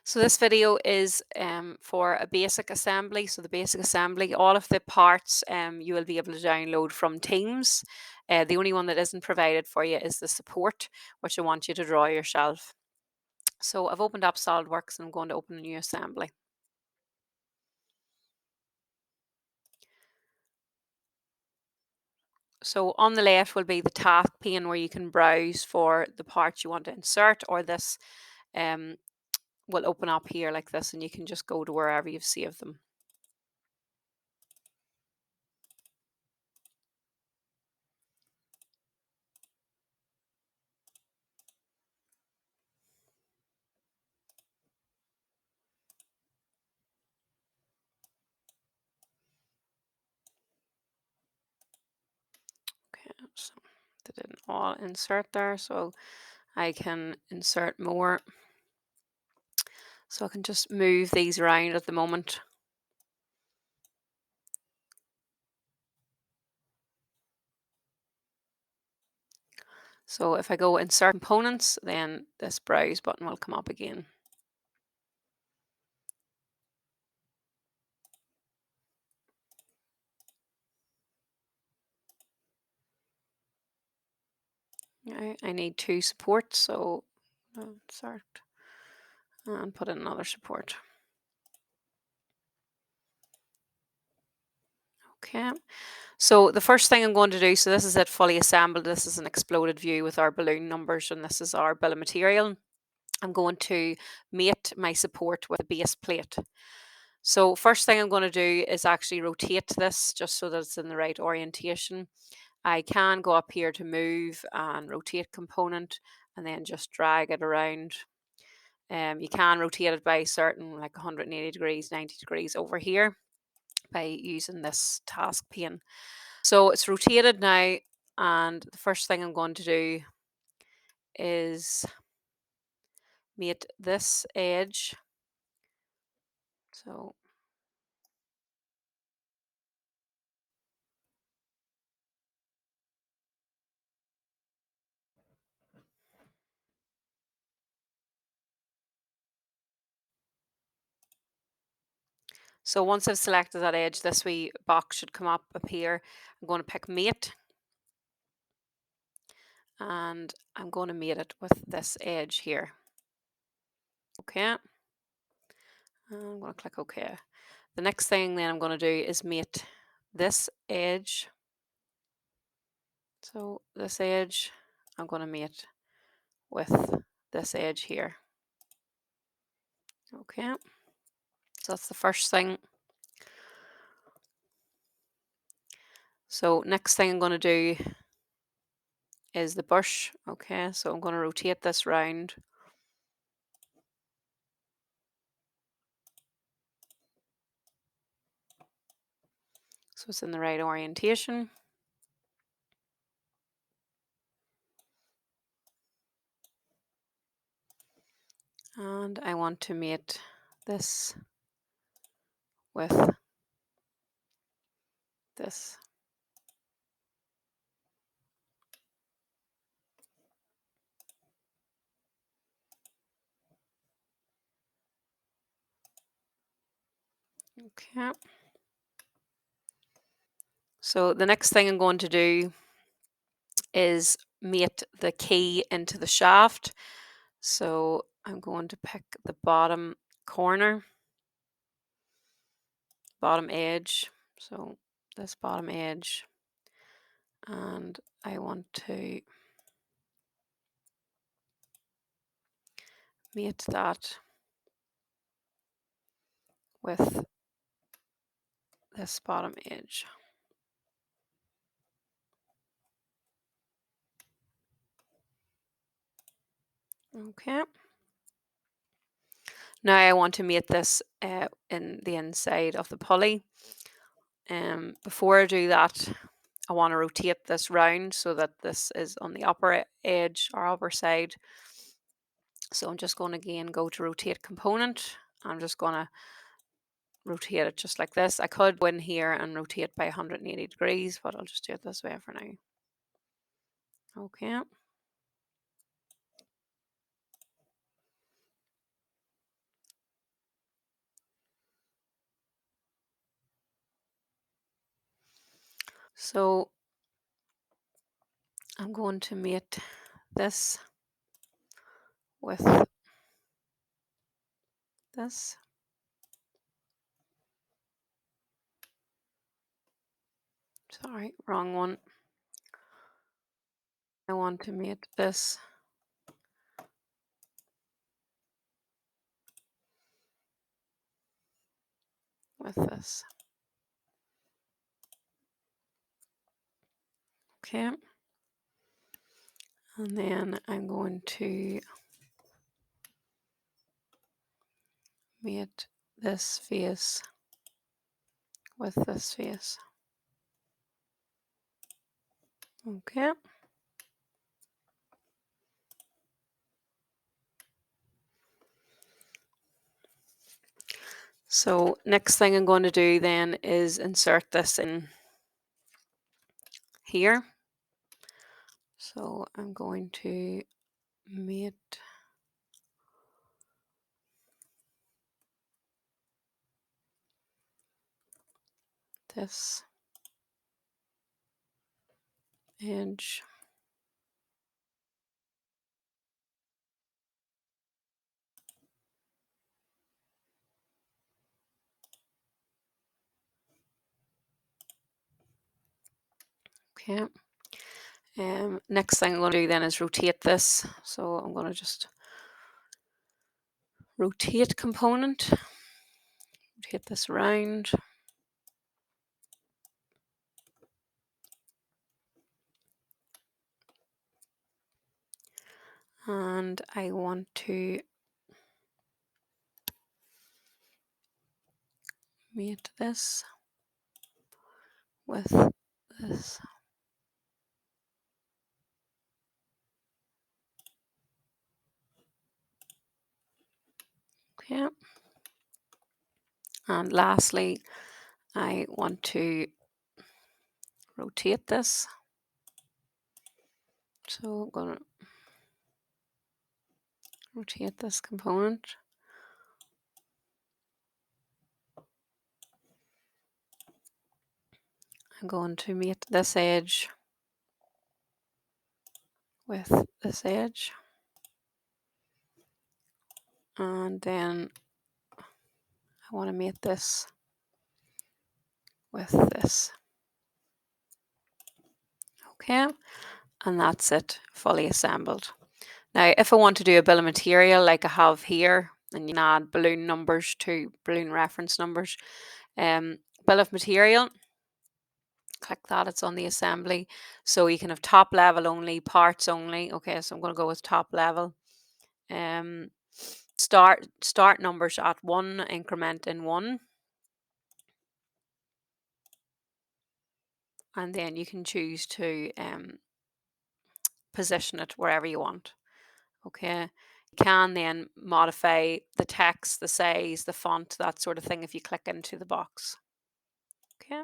So this video is for a basic assembly. So the basic assembly, all of the parts you will be able to download from Teams. The only one that isn't provided for you is the support, which I want you to draw yourself. So I've opened up SolidWorks and I'm going to open a new assembly. So on the left will be the task pane where you can browse for the parts you want to insert, or this um, will open up here like this and you can just go to wherever you've saved them. Okay, so they didn't all insert there, so I can insert more. So I can just move these around at the moment. So if I go insert components, then this browse button will come up again. I need two supports, so insert and put in another support. Okay, so the first thing I'm going to do, so this is it fully assembled. This is an exploded view with our balloon numbers, and this is our bill of material. I'm going to mate my support with a base plate. So first thing I'm going to do is actually rotate this just so that it's in the right orientation. I can go up here to move and rotate component and then just drag it around. You can rotate it by certain, like 180 degrees, 90 degrees over here by using this task pane. So it's rotated now, and the first thing I'm going to do is mate this edge. So once I've selected that edge, this wee box should come up here. I'm going to pick mate, and I'm going to mate it with this edge here. Okay. I'm going to click OK. The next thing then I'm going to do is mate this edge. So this edge, I'm going to mate with this edge here. Okay. So that's the first thing. So next thing I'm going to do is the bush. Okay, so I'm going to rotate this round. So it's in the right orientation. And I want to mate this with this. Okay. So the next thing I'm going to do is mate the key into the shaft. So I'm going to pick the bottom corner, bottom edge. So this bottom edge, and I want to mate that with this bottom edge. Okay. Now I want to mate this in the inside of the pulley. Before I do that, I want to rotate this round so that this is on the upper edge or upper side. So I'm just going to again go to rotate component. I'm just going to rotate it just like this. I could go in here and rotate by 180 degrees, but I'll just do it this way for now. Okay. So I'm going to mate this with this. Sorry, wrong one. I want to mate this with this. Okay. And then I'm going to mate this face with this face. Okay. So next thing I'm going to do then is insert this in here. So I'm going to mate this edge. Okay. Next thing I'm going to do then is rotate this. So I'm going to just rotate component, rotate this around. And I want to mate this with this. Okay. And lastly, I want to rotate this. So I'm going to rotate this component. I'm going to mate this edge with this edge. And then I want to mate this with this. Okay, and that's it, fully assembled. Now, if I want to do a bill of material like I have here, and you can add balloon numbers to balloon reference numbers, bill of material, click that, it's on the assembly. So you can have top level only, parts only. Okay, so I'm going to go with top level. Um, start numbers at 1, increment in 1. And then you can choose to position it wherever you want. Okay, you can then modify the text, the size, the font, that sort of thing if you click into the box. Okay.